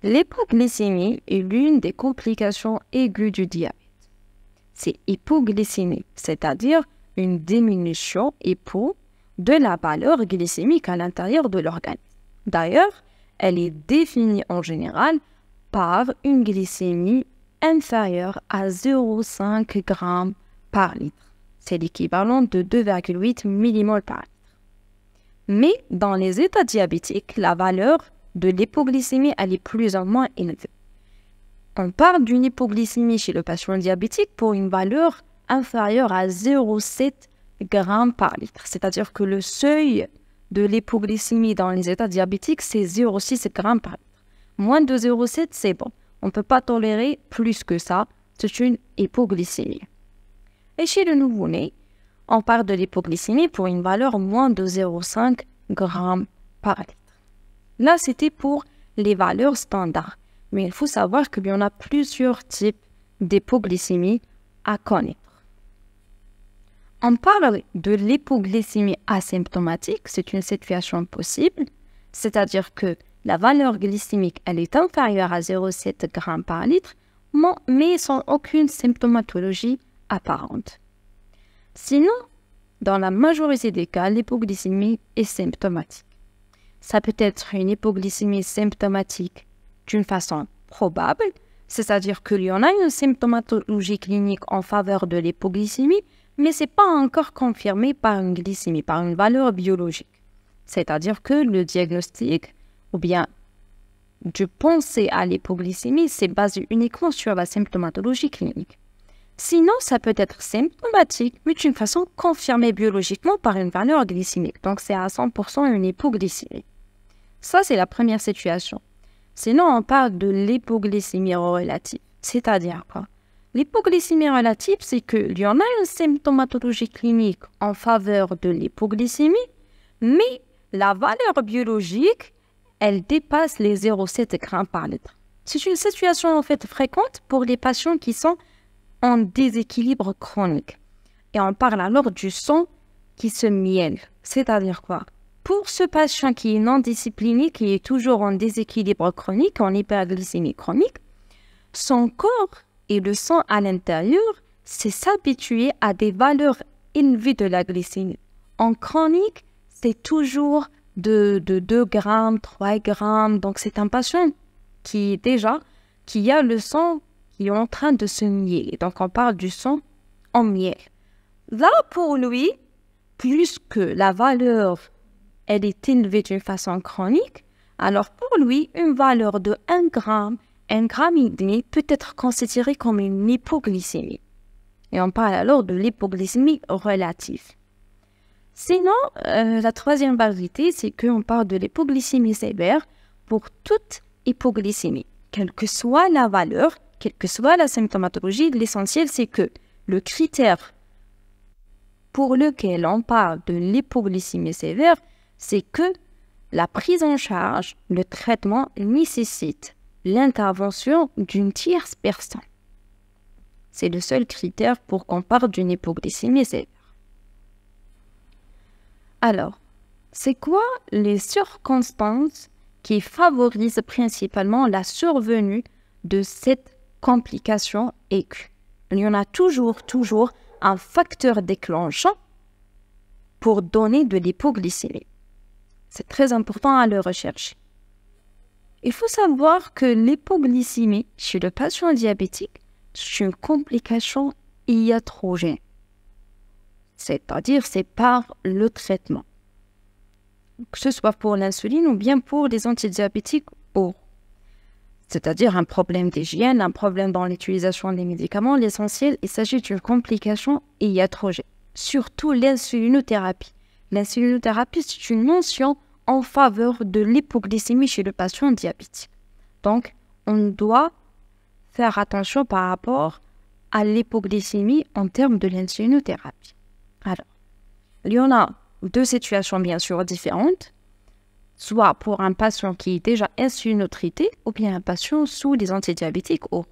L'hypoglycémie est l'une des complications aiguës du diabète. C'est hypoglycémie, c'est-à-dire une diminution de la valeur glycémique à l'intérieur de l'organisme. D'ailleurs, elle est définie en général par une glycémie inférieure à 0,5 g par litre. C'est l'équivalent de 2,8 mmol par litre. Mais dans les états diabétiques, la valeur de l'hypoglycémie elle est plus ou moins élevée. On parle d'une hypoglycémie chez le patient diabétique pour une valeur inférieure à 0,7 g par litre. C'est-à-dire que le seuil de l'hypoglycémie dans les états diabétiques, c'est 0,6 g par litre. Moins de 0,7, c'est bon. On ne peut pas tolérer plus que ça. C'est une hypoglycémie. Et chez le nouveau-né, on parle de l'hypoglycémie pour une valeur moins de 0,5 g par litre. Là, c'était pour les valeurs standards. Mais il faut savoir qu'il y en a plusieurs types d'hypoglycémie à connaître. On parle de l'hypoglycémie asymptomatique, c'est une situation possible, c'est-à-dire que la valeur glycémique elle est inférieure à 0,7 g par litre, mais sans aucune symptomatologie apparente. Sinon, dans la majorité des cas, l'hypoglycémie est symptomatique. Ça peut être une hypoglycémie symptomatique d'une façon probable, c'est-à-dire qu'il y en a une symptomatologie clinique en faveur de l'hypoglycémie, mais ce n'est pas encore confirmé par une glycémie, par une valeur biologique. C'est-à-dire que le diagnostic, ou bien de penser à l'hypoglycémie, c'est basé uniquement sur la symptomatologie clinique. Sinon, ça peut être symptomatique, mais d'une façon confirmée biologiquement par une valeur glycémique. Donc, c'est à 100% une hypoglycémie. Ça, c'est la première situation. Sinon, on parle de l'hypoglycémie relative. C'est-à-dire quoi? L'hypoglycémie relative, c'est qu'il y en a une symptomatologie clinique en faveur de l'hypoglycémie, mais la valeur biologique, elle dépasse les 0,7 g par litre. C'est une situation en fait fréquente pour les patients qui sont en déséquilibre chronique. Et on parle alors du sang qui se mielle. C'est-à-dire quoi? Pour ce patient qui est non discipliné, qui est toujours en déséquilibre chronique, en hyperglycémie chronique, son corps et le sang à l'intérieur, c'est s'habituer à des valeurs élevées de la glycémie. En chronique, c'est toujours de 2 grammes, 3 grammes. Donc, c'est un patient qui a le sang qui est en train de se mieller. Donc, on parle du sang en miel. Là, pour lui, plus que la valeur, elle est élevée d'une façon chronique, alors pour lui, une valeur de 1 gramme, 1,5 g peut être considérée comme une hypoglycémie. Et on parle alors de l'hypoglycémie relative. Sinon, la troisième variété, c'est qu'on parle de l'hypoglycémie sévère pour toute hypoglycémie. Quelle que soit la valeur, quelle que soit la symptomatologie, l'essentiel c'est que le critère pour lequel on parle de l'hypoglycémie sévère, c'est que la prise en charge, le traitement nécessite l'intervention d'une tierce personne. C'est le seul critère pour qu'on parle d'une hypoglycémie sévère. Alors, c'est quoi les circonstances qui favorisent principalement la survenue de cette complication aiguë? Il y en a toujours un facteur déclenchant pour donner de l'hypoglycémie. C'est très important à le rechercher. Il faut savoir que l'hypoglycémie chez le patient diabétique, c'est une complication iatrogène. C'est-à-dire, c'est par le traitement. Que ce soit pour l'insuline ou bien pour les antidiabétiques oraux. C'est-à-dire un problème d'hygiène, un problème dans l'utilisation des médicaments. L'essentiel, il s'agit d'une complication iatrogène. Surtout l'insulinothérapie. L'insulinothérapie, c'est une mention en faveur de l'hypoglycémie chez le patient diabétique. Donc, on doit faire attention par rapport à l'hypoglycémie en termes de l'insulinothérapie. Alors, il y en a deux situations bien sûr différentes, soit pour un patient qui est déjà insulinotraité ou bien un patient sous les antidiabétiques oraux.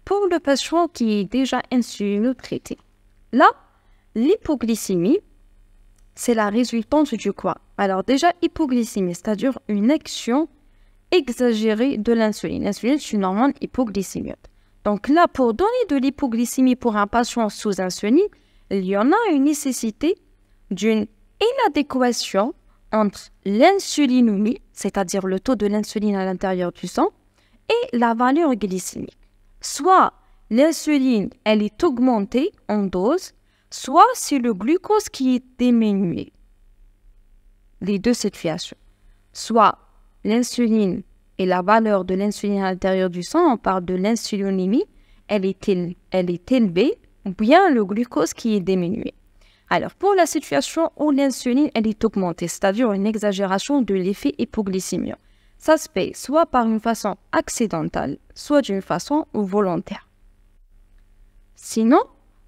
Pour le patient qui est déjà insulinotraité, là, l'hypoglycémie, c'est la résultante du quoi? Alors déjà, hypoglycémie, c'est-à-dire une action exagérée de l'insuline. L'insuline, c'est une hormone hypoglycémique. Donc là, pour donner de l'hypoglycémie pour un patient sous insuline, il y en a une nécessité d'une inadéquation entre l'insulinémie, c'est-à-dire le taux de l'insuline à l'intérieur du sang, et la valeur glycémique. Soit l'insuline, elle est augmentée en dose, soit c'est le glucose qui est diminué. Les deux situations. Soit l'insuline et la valeur de l'insuline à l'intérieur du sang, on parle de l'insulinémie, elle est élevée, ou bien le glucose qui est diminué. Alors, pour la situation où l'insuline elle est augmentée, c'est-à-dire une exagération de l'effet hypoglycémique, ça se fait soit par une façon accidentelle, soit d'une façon volontaire. Sinon,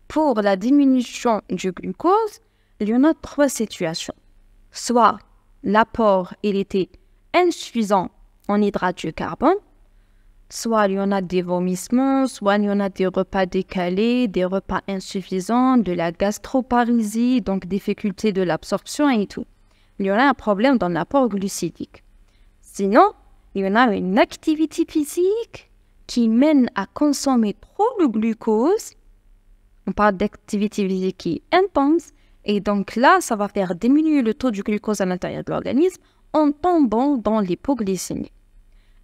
pour la diminution du glucose, il y en a trois situations. Soit l'apport il était insuffisant en hydrates de carbone, soit il y en a des vomissements, soit il y en a des repas décalés, des repas insuffisants, de la gastroparésie, donc difficulté de l'absorption et tout. Il y en a un problème dans l'apport glucidique. Sinon, il y en a une activité physique qui mène à consommer trop le glucose. On parle d'activité physique qui est intense et donc là, ça va faire diminuer le taux du glucose à l'intérieur de l'organisme en tombant dans l'hypoglycémie.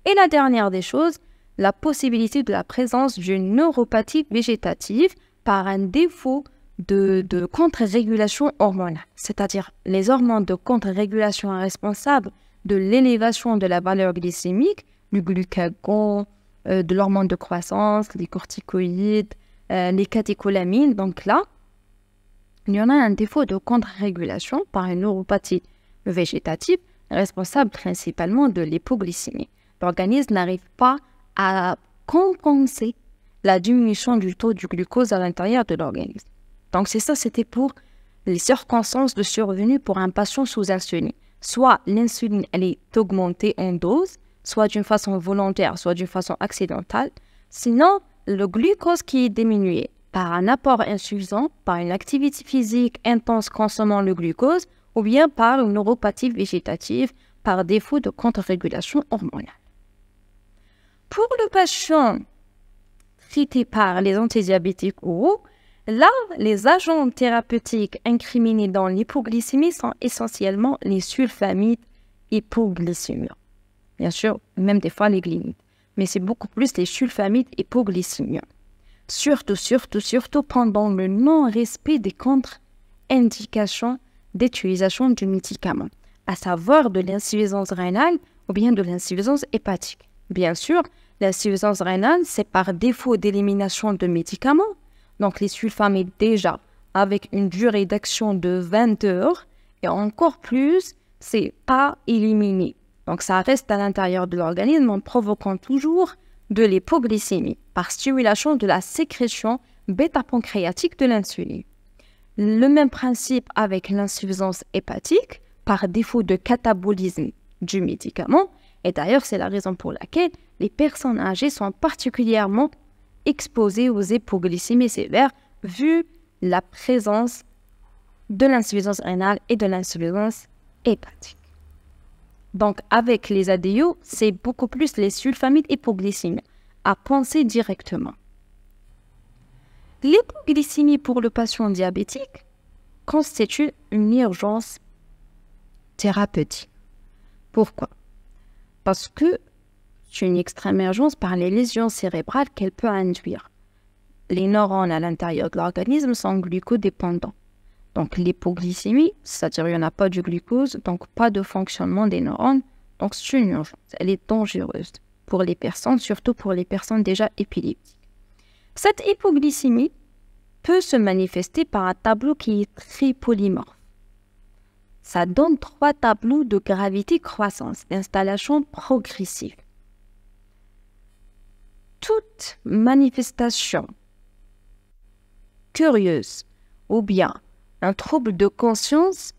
Et la dernière des choses, la possibilité de la présence d'une neuropathie végétative par un défaut de contre-régulation hormonale. C'est-à-dire les hormones de contre-régulation responsables de l'élévation de la valeur glycémique, le glucagon, de l'hormone de croissance, les corticoïdes, les catécholamines. Donc là, il y en a un défaut de contre-régulation par une neuropathie végétative responsable principalement de l'hypoglycémie. L'organisme n'arrive pas à compenser la diminution du taux du glucose à l'intérieur de l'organisme. Donc c'est ça, c'était pour les circonstances de survenue pour un patient sous insuline. Soit l'insuline elle est augmentée en dose, soit d'une façon volontaire, soit d'une façon accidentelle. Sinon, le glucose qui est diminué par un apport insuffisant, par une activité physique intense consommant le glucose, ou bien par une neuropathie végétative, par défaut de contre-régulation hormonale. Pour le patient traité par les antidiabétiques oraux, là, les agents thérapeutiques incriminés dans l'hypoglycémie sont essentiellement les sulfamides hypoglycémiques. Bien sûr, même des fois les glimides. Mais c'est beaucoup plus les sulfamides hypoglycémiques. Surtout pendant le non-respect des contre-indications d'utilisation du médicament, à savoir de l'insuffisance rénale ou bien de l'insuffisance hépatique. Bien sûr, l'insuffisance rénale, c'est par défaut d'élimination de médicaments. Donc, les sulfamides, déjà, avec une durée d'action de 20 heures, et encore plus, c'est pas éliminé. Donc, ça reste à l'intérieur de l'organisme en provoquant toujours de l'hypoglycémie par stimulation de la sécrétion bêta-pancréatique de l'insuline. Le même principe avec l'insuffisance hépatique, par défaut de catabolisme du médicament. Et d'ailleurs, c'est la raison pour laquelle les personnes âgées sont particulièrement exposées aux hypoglycémies sévères, vu la présence de l'insuffisance rénale et de l'insuffisance hépatique. Donc, avec les ADO, c'est beaucoup plus les sulfamides hypoglycémiques à penser directement. L'hypoglycémie pour le patient diabétique constitue une urgence thérapeutique. Pourquoi? Parce que c'est une extrême urgence par les lésions cérébrales qu'elle peut induire. Les neurones à l'intérieur de l'organisme sont glucodépendants. Donc l'hypoglycémie, c'est-à-dire qu'il n'y en a pas de glucose, donc pas de fonctionnement des neurones. Donc c'est une urgence. Elle est dangereuse pour les personnes, surtout pour les personnes déjà épileptiques. Cette hypoglycémie peut se manifester par un tableau qui est très polymorphe. Ça donne 3 tableaux de gravité-croissance, d'installation progressive. Toute manifestation curieuse ou bien un trouble de conscience,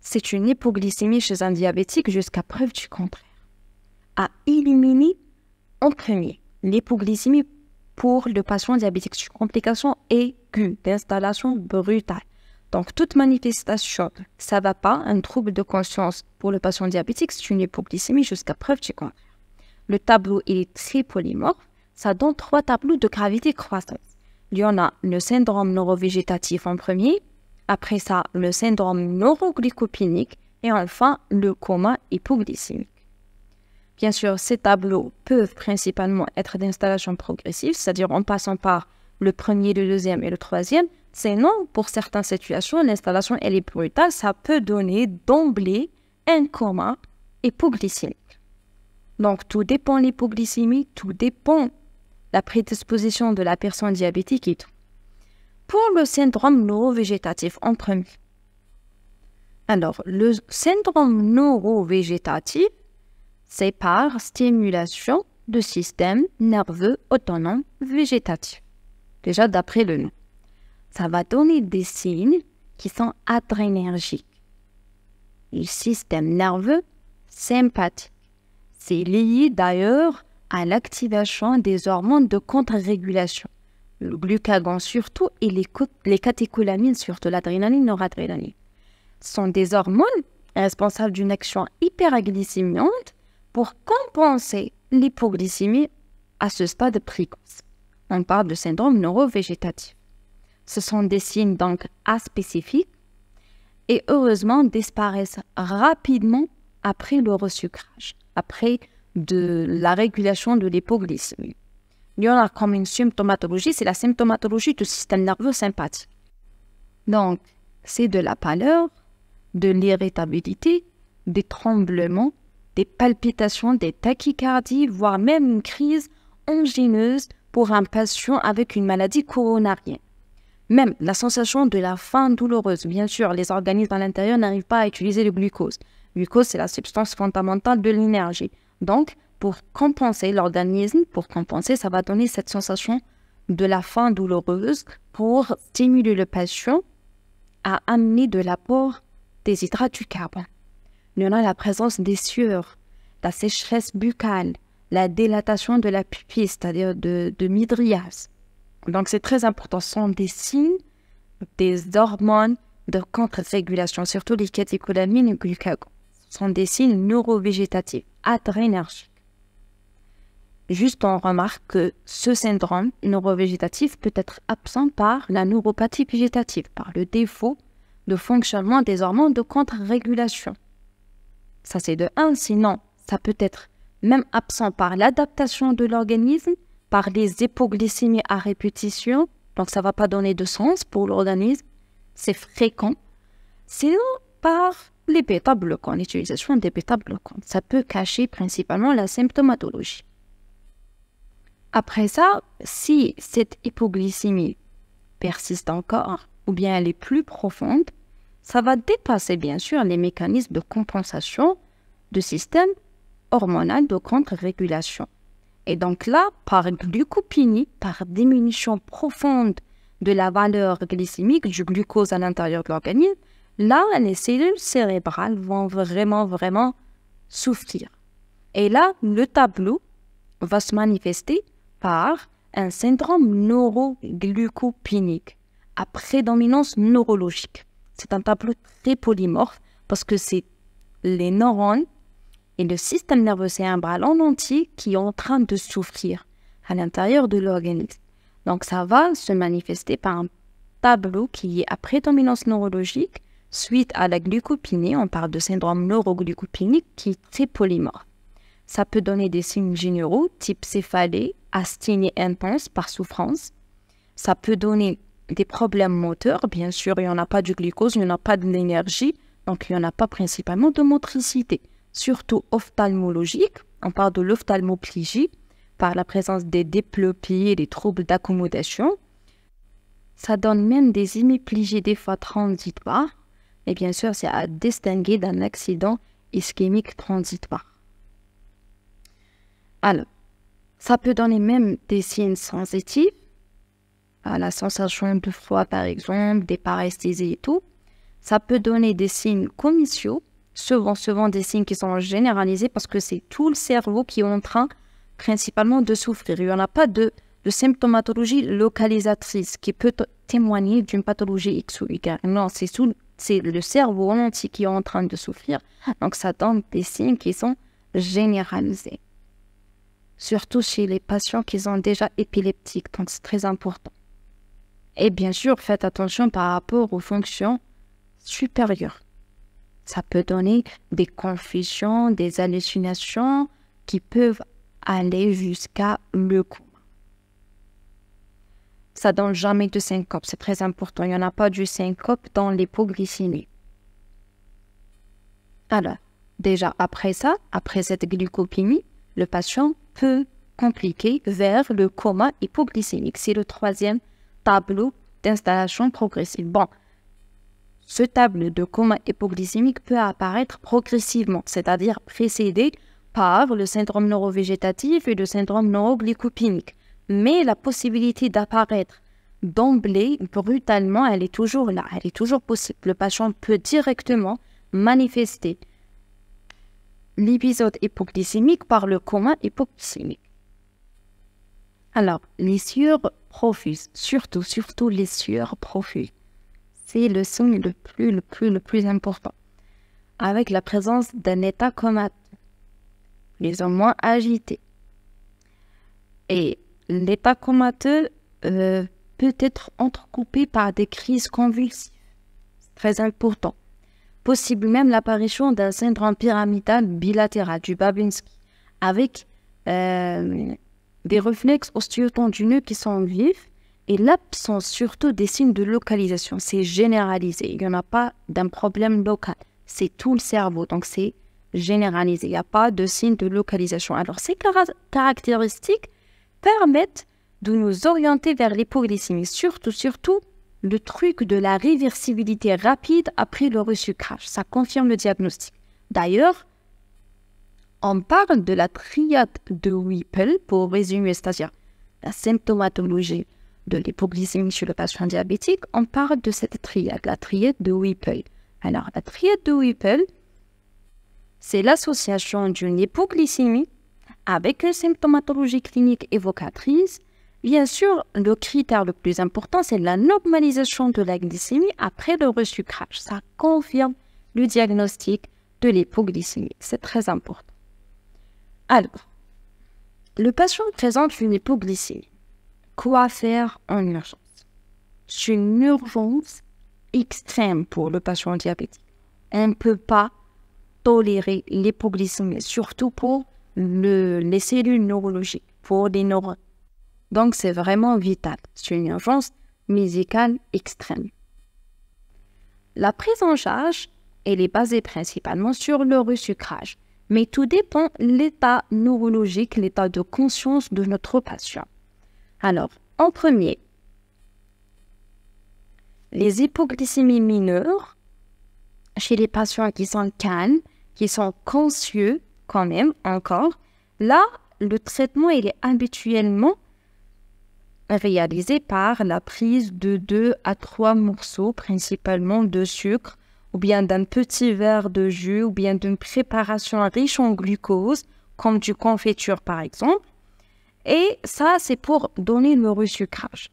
c'est une hypoglycémie chez un diabétique jusqu'à preuve du contraire. À éliminer en premier l'hypoglycémie pour le patient diabétique. C'est une complication aiguë d'installation brutale. Donc, toute manifestation, ça ne va pas, un trouble de conscience pour le patient diabétique, c'est une hypoglycémie jusqu'à preuve du contraire. le tableau il est très polymorphe, ça donne 3 tableaux de gravité croissante. Il y en a le syndrome neurovégétatif en premier, après ça, le syndrome neuroglycopénique et enfin le coma hypoglycémique. Bien sûr, ces tableaux peuvent principalement être d'installation progressive, c'est-à-dire en passant par le premier, le deuxième et le troisième. Sinon, pour certaines situations, l'installation elle est brutale, ça peut donner d'emblée un coma hypoglycémique. Donc, tout dépend de l'hypoglycémie, tout dépend de la prédisposition de la personne diabétique et tout. Pour le syndrome neurovégétatif en premier. Alors, le syndrome neurovégétatif, c'est par stimulation du système nerveux autonome végétatif. Déjà, d'après le nom. Ça va donner des signes qui sont adrénergiques. Le système nerveux sympathique. C'est lié d'ailleurs à l'activation des hormones de contre-régulation. Le glucagon surtout et les catécholamines, surtout l'adrénaline, noradrénaline. Sont des hormones responsables d'une action hyperglycémiante pour compenser l'hypoglycémie à ce stade précoce. On parle de syndrome neurovégétatif. Ce sont des signes donc aspécifiques et heureusement disparaissent rapidement après le resucrage, après de la régulation de l'hypoglycémie. Il y en a comme une symptomatologie, c'est la symptomatologie du système nerveux sympathique. Donc, c'est de la pâleur, de l'irritabilité, des tremblements, des palpitations, des tachycardies, voire même une crise angineuse pour un patient avec une maladie coronarienne. Même la sensation de la faim douloureuse. Bien sûr, les organismes à l'intérieur n'arrivent pas à utiliser le glucose. Le glucose, c'est la substance fondamentale de l'énergie. Donc, pour compenser l'organisme, ça va donner cette sensation de la faim douloureuse pour stimuler le patient à amener de l'apport des hydrates du carbone. Il y en a la présence des sueurs, la sécheresse buccale, la dilatation de la pupille, c'est-à-dire de mydriase. Donc, c'est très important. Ce sont des signes des hormones de contre-régulation, surtout les catécholamines et le glucagon. Ce sont des signes neurovégétatifs, adrénergiques. Juste, on remarque que ce syndrome neurovégétatif peut être absent par la neuropathie végétative, par le défaut de fonctionnement des hormones de contre-régulation. Ça, c'est de 1. Sinon, ça peut être même absent par l'adaptation de l'organisme, par les hypoglycémies à répétition. Donc, ça ne va pas donner de sens pour l'organisme. C'est fréquent. Sinon, par les bêta-bloquants, l'utilisation des bêta-bloquants. Ça peut cacher principalement la symptomatologie. Après ça, si cette hypoglycémie persiste encore, ou bien elle est plus profonde, ça va dépasser bien sûr les mécanismes de compensation du système hormonal de contre-régulation. Et donc là, par glucopénie, par diminution profonde de la valeur glycémique du glucose à l'intérieur de l'organisme, là, les cellules cérébrales vont vraiment souffrir. Et là, le tableau va se manifester par un syndrome neuroglycopénique à prédominance neurologique. C'est un tableau très polymorphe parce que c'est les neurones et le système nerveux cérébral en entier qui est en train de souffrir à l'intérieur de l'organisme. Donc, ça va se manifester par un tableau qui est à prédominance neurologique suite à la glycopénie. On parle de syndrome neuroglycopénique qui est très polymorphe. Ça peut donner des signes généraux type céphalée, asthénie intense par souffrance. Ça peut donner des problèmes moteurs. Bien sûr, il n'y en a pas du glucose, il n'y en a pas de l'énergie, donc il n'y en a pas principalement de motricité. Surtout ophtalmologique, on parle de l'ophtalmoplégie par la présence des diplopies et des troubles d'accommodation. Ça donne même des hémiplégies des fois transitoires. Et bien sûr, c'est à distinguer d'un accident ischémique transitoire. Alors, ça peut donner même des signes sensitifs, à la sensation de froid par exemple, des paresthésies et tout. Ça peut donner des signes commerciaux, souvent des signes qui sont généralisés parce que c'est tout le cerveau qui est en train principalement de souffrir. Il n'y en a pas de symptomatologie localisatrice qui peut témoigner d'une pathologie X ou Y. Non, c'est le cerveau en entier qui est en train de souffrir. Donc, ça donne des signes qui sont généralisés. surtout chez les patients qui sont déjà épileptiques, donc c'est très important. Et bien sûr, faites attention par rapport aux fonctions supérieures. Ça peut donner des confusions, des hallucinations qui peuvent aller jusqu'à le coma. Ça donne jamais de syncope, c'est très important. Il n'y en a pas du syncope dans l'hypoglycémie. Alors, déjà après ça, après cette glycopémie, le patient peut compliquer vers le coma hypoglycémique. C'est le troisième tableau d'installation progressive. Bon, ce tableau de coma hypoglycémique peut apparaître progressivement, c'est-à-dire précédé par le syndrome neurovégétatif et le syndrome neuroglycopémique. Mais la possibilité d'apparaître d'emblée, brutalement, elle est toujours là, elle est toujours possible. Le patient peut directement manifester l'épisode hypoglycémique par le coma hypoglycémique. Alors, les sueurs profuses, surtout les sueurs profuses, c'est le signe le plus important. Avec la présence d'un état comateux, plus ou moins agité. Et l'état comateux peut être entrecoupé par des crises convulsives. C'est très important. Possible même l'apparition d'un syndrome pyramidal bilatéral du Babinski, avec des réflexes ostéotendineux qui sont vifs et l'absence surtout des signes de localisation. C'est généralisé. Il n'y en a pas d'un problème local. C'est tout le cerveau, donc c'est généralisé. Il n'y a pas de signe de localisation. Alors, ces caractéristiques permettent de nous orienter vers l'hypoglycémie. Surtout, le truc de la réversibilité rapide après le resucrage. Ça confirme le diagnostic. D'ailleurs, on parle de la triade de Whipple, pour résumer, c'est-à-dire la symptomatologie de l'hypoglycémie chez le patient diabétique. On parle de cette triade, la triade de Whipple. Alors, la triade de Whipple, c'est l'association d'une hypoglycémie avec une symptomatologie clinique évocatrice. Bien sûr, le critère le plus important, c'est la normalisation de la glycémie après le resucrage. Ça confirme le diagnostic de l'hypoglycémie. C'est très important. Alors, le patient présente une hypoglycémie. Quoi faire en urgence? C'est une urgence extrême pour le patient diabétique. On ne peut pas tolérer l'hypoglycémie, surtout pour les cellules neurologiques, pour les neurones. Donc, c'est vraiment vital. C'est une urgence médicale extrême. La prise en charge, elle est basée principalement sur le resucrage. Mais tout dépend de l'état neurologique, l'état de conscience de notre patient. Alors, en premier, les hypoglycémies mineures, chez les patients qui sont calmes, qui sont conscients quand même encore, là, le traitement il est habituellement réalisé par la prise de 2 à 3 morceaux, principalement de sucre, ou bien d'un petit verre de jus, ou bien d'une préparation riche en glucose, comme du confiture par exemple. Et ça, c'est pour donner le resucrage.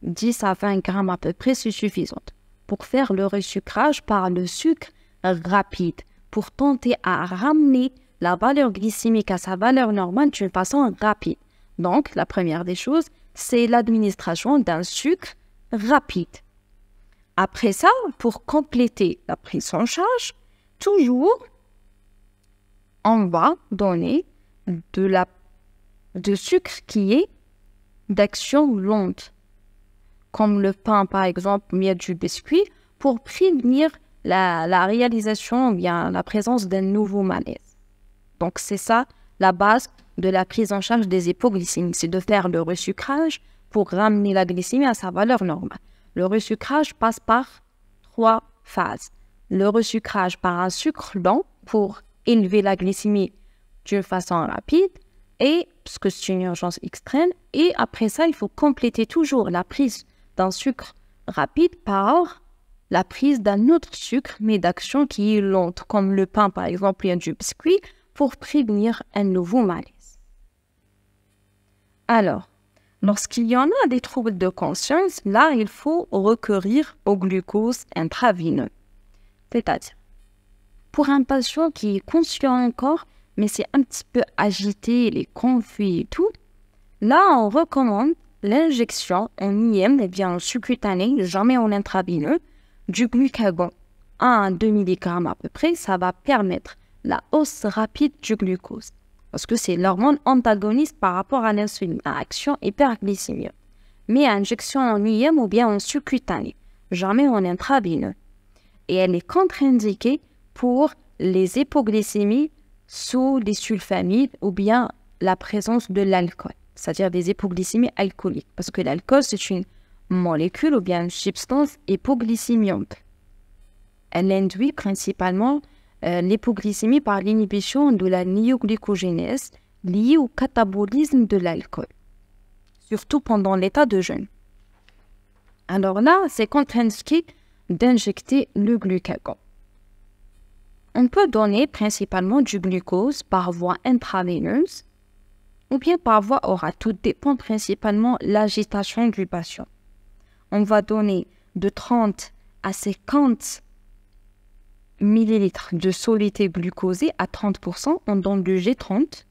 10 à 20 grammes à peu près, c'est suffisant. Pour faire le resucrage par le sucre rapide, pour tenter à ramener la valeur glycémique à sa valeur normale d'une façon rapide. Donc, la première des choses, c'est l'administration d'un sucre rapide. Après ça, pour compléter la prise en charge, toujours, on va donner de sucre qui est d'action lente, comme le pain par exemple, mais du biscuit, pour prévenir la réalisation ou bien la présence d'un nouveau malaise. Donc c'est ça la base de la prise en charge des hypoglycémies, c'est de faire le resucrage pour ramener la glycémie à sa valeur normale. Le resucrage passe par 3 phases. Le resucrage par un sucre lent pour élever la glycémie d'une façon rapide, et parce que c'est une urgence extrême, et après ça, il faut compléter toujours la prise d'un sucre rapide par la prise d'un autre sucre, mais d'action qui est lente, comme le pain par exemple, et du biscuit, pour prévenir un nouveau malaise. Alors, lorsqu'il y en a des troubles de conscience, là, il faut recourir au glucose intraveineux. C'est-à-dire, pour un patient qui est conscient encore, mais c'est un petit peu agité, il est confus et tout, là, on recommande l'injection en IM, eh bien en subcutané, jamais en intraveineux, du glucagon, 1 à 2 mg à peu près. Ça va permettre la hausse rapide du glucose, parce que c'est l'hormone antagoniste par rapport à l'insuline, à action hyperglycémique. Mais injection en IM ou bien en subcutané, jamais en intraveineux. Et elle est contre-indiquée pour les hypoglycémies sous les sulfamides ou bien la présence de l'alcool, c'est-à-dire des hypoglycémies alcooliques, parce que l'alcool, c'est une molécule ou bien une substance hypoglycémiante. Elle induit principalement l'hypoglycémie par l'inhibition de la néoglycogénèse liée au catabolisme de l'alcool, surtout pendant l'état de jeûne. Alors là, c'est contre-indiqué d'injecter le glucagon. On peut donner principalement du glucose par voie intraveineuse ou bien par voie orale. Tout dépend principalement de l'agitation du patient. On va donner de 30 à 50 ml de soluté glucosé à 30%. On donne du G30.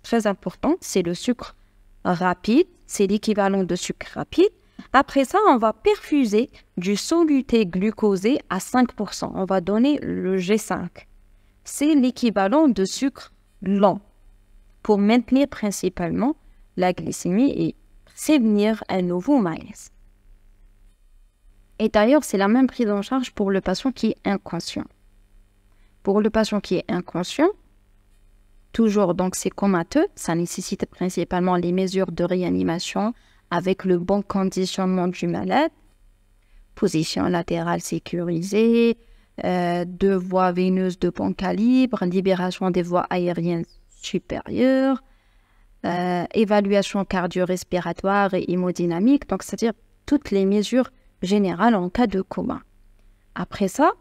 Très important, c'est le sucre rapide. C'est l'équivalent de sucre rapide. Après ça, on va perfuser du soluté glucosé à 5%. On va donner le G5. C'est l'équivalent de sucre lent pour maintenir principalement la glycémie et prévenir un nouveau malaise. Et d'ailleurs, c'est la même prise en charge pour le patient qui est inconscient. Pour le patient qui est inconscient, toujours donc c'est comateux, ça nécessite principalement les mesures de réanimation avec le bon conditionnement du malade, position latérale sécurisée, 2 voies veineuses de bon calibre, libération des voies aériennes supérieures, évaluation cardio-respiratoire et hémodynamique, donc c'est-à-dire toutes les mesures générales en cas de coma. Après ça,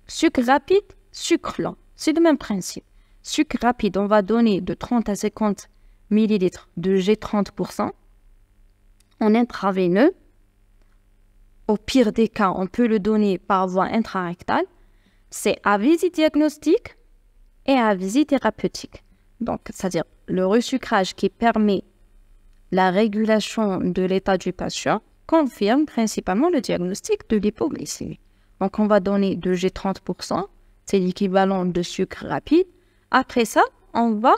sucre rapide, sucre lent, c'est le même principe. Sucre rapide, on va donner de 30 à 50 ml de G30% en intraveineux. Au pire des cas, on peut le donner par voie intrarectale. C'est à visite diagnostique et à visite thérapeutique. Donc, c'est-à-dire le resucrage qui permet la régulation de l'état du patient confirme principalement le diagnostic de l'hypoglycémie. Donc, on va donner de G30%, c'est l'équivalent de sucre rapide. Après ça, on va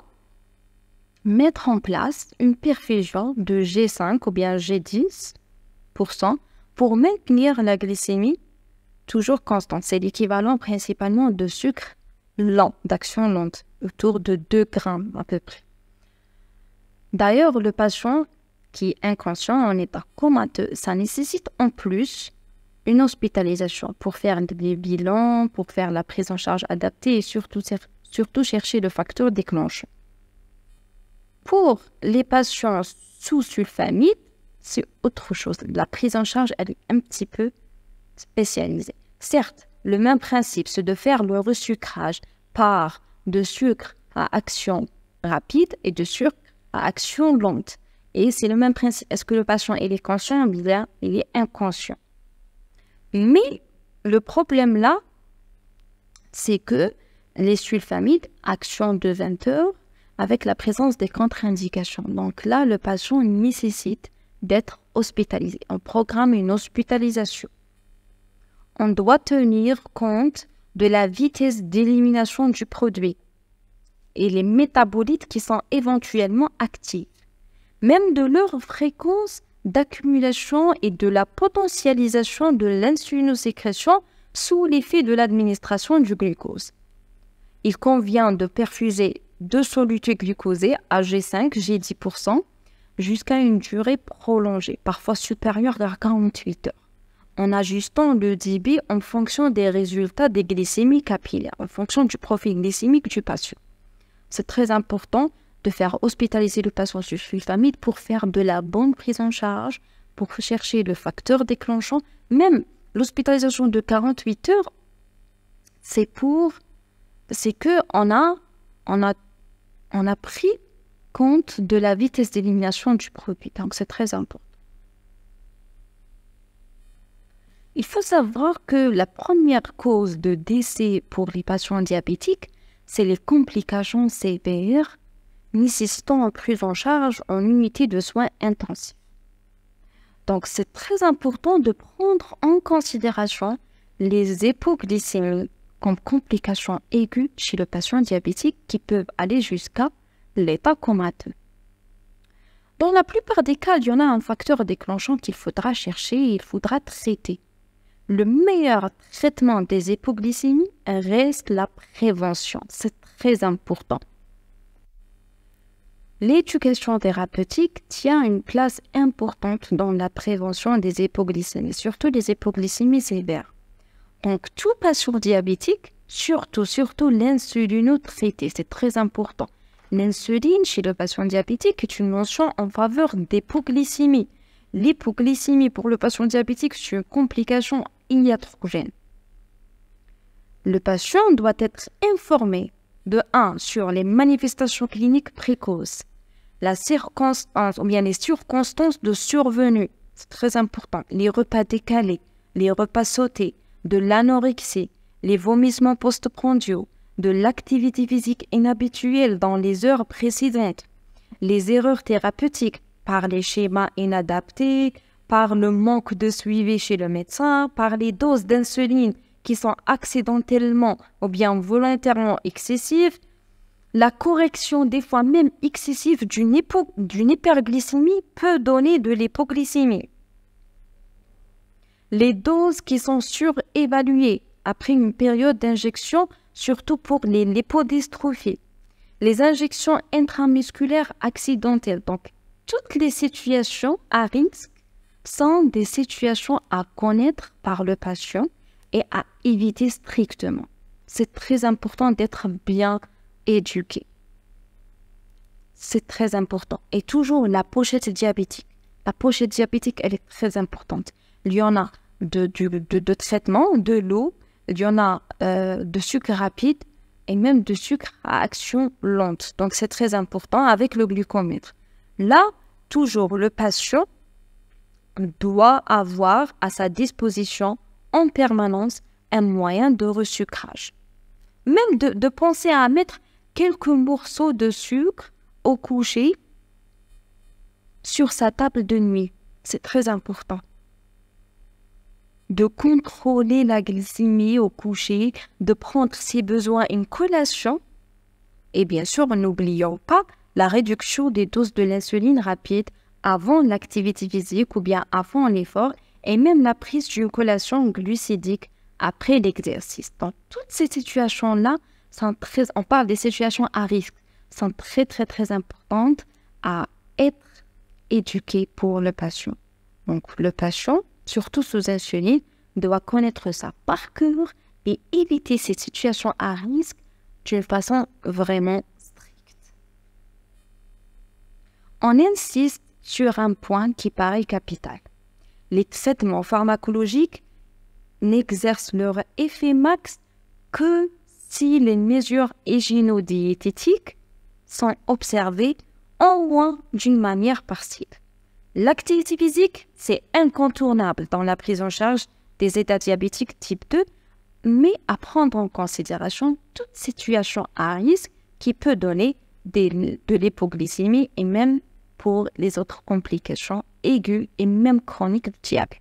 mettre en place une perfusion de G5 ou bien G10% pour maintenir la glycémie toujours constante. C'est l'équivalent principalement de sucre lent, d'action lente, autour de 2 grammes à peu près. D'ailleurs, le patient qui est inconscient en état comateux, ça nécessite en plus une hospitalisation pour faire des bilans, pour faire la prise en charge adaptée et surtout chercher le facteur déclencheur. Pour les patients sous sulfamide, c'est autre chose. La prise en charge, elle est un petit peu spécialisée. Certes, le même principe, c'est de faire le resucrage par de sucre à action rapide et de sucre à action lente. Et c'est le même principe. Est-ce que le patient il est conscient ou bien il est inconscient? Mais le problème là, c'est que les sulfamides, action de 20 heures, avec la présence des contre-indications. Donc là, le patient nécessite d'être hospitalisé. On programme une hospitalisation. On doit tenir compte de la vitesse d'élimination du produit et les métabolites qui sont éventuellement actifs, même de leur fréquence d'accumulation et de la potentialisation de l'insulinosécrétion sous l'effet de l'administration du glucose. Il convient de perfuser 2 solutés glucosées à G5, G10% jusqu'à une durée prolongée, parfois supérieure à 48 heures, en ajustant le débit en fonction des résultats des glycémies capillaires, en fonction du profil glycémique du patient. C'est très important de faire hospitaliser le patient sur sulfamide pour faire de la bonne prise en charge, pour chercher le facteur déclenchant. Même l'hospitalisation de 48 heures, c'est que on a pris compte de la vitesse d'élimination du produit. Donc, c'est très important. Il faut savoir que la première cause de décès pour les patients diabétiques, c'est les complications sévères nécessitant une prise en charge en unité de soins intensifs. Donc, c'est très important de prendre en considération les hypoglycémies comme complications aiguës chez le patient diabétique qui peuvent aller jusqu'à l'état comateux. Dans la plupart des cas, il y en a un facteur déclenchant qu'il faudra chercher et il faudra traiter. Le meilleur traitement des hypoglycémies reste la prévention. C'est très important. L'éducation thérapeutique tient une place importante dans la prévention des hypoglycémies, surtout les hypoglycémies sévères. Donc, tout patient diabétique, surtout l'insulinotraité, c'est très important. L'insuline chez le patient diabétique est une mention en faveur d'hypoglycémie. L'hypoglycémie pour le patient diabétique, c'est une complication iatrogène. Le patient doit être informé de 1 sur les manifestations cliniques précoces, la circonstance ou bien les circonstances de survenue, c'est très important, les repas décalés, les repas sautés, de l'anorexie, les vomissements postprandiaux, de l'activité physique inhabituelle dans les heures précédentes, les erreurs thérapeutiques par les schémas inadaptés, par le manque de suivi chez le médecin, par les doses d'insuline qui sont accidentellement ou bien volontairement excessives, la correction des fois même excessive d'une hyperglycémie peut donner de l'hypoglycémie. Les doses qui sont surévaluées après une période d'injection, surtout pour les lipodystrophies, les injections intramusculaires accidentelles. Donc, toutes les situations à risque sont des situations à connaître par le patient et à éviter strictement. C'est très important d'être bien éduqué. C'est très important. Et toujours la pochette diabétique. La pochette diabétique, elle est très importante. Il y en a de traitement, de l'eau, il y en a de sucre rapide et même de sucre à action lente. Donc, c'est très important avec le glucomètre. Là, toujours, le patient doit avoir à sa disposition en permanence un moyen de resucrage. Même de penser à mettre quelques morceaux de sucre au coucher sur sa table de nuit. C'est très important. De contrôler la glycémie au coucher, de prendre si besoin une collation. Et bien sûr, n'oublions pas la réduction des doses de l'insuline rapide avant l'activité physique ou bien avant l'effort et même la prise d'une collation glucidique après l'exercice. Donc, toutes ces situations-là, on parle des situations à risque, sont très importantes à être éduquées pour le patient. Donc, le patient, surtout sous insuline, doit connaître ça par cœur et éviter ces situations à risque d'une façon vraiment stricte. On insiste sur un point qui paraît capital. Les traitements pharmacologiques n'exercent leur effet max que si les mesures hygiéno-diététiques sont observées au moins d'une manière partielle. L'activité physique, c'est incontournable dans la prise en charge des états diabétiques type 2, mais à prendre en considération toute situation à risque qui peut donner de l'hypoglycémie et même pour les autres complications aiguës et même chroniques du diabète.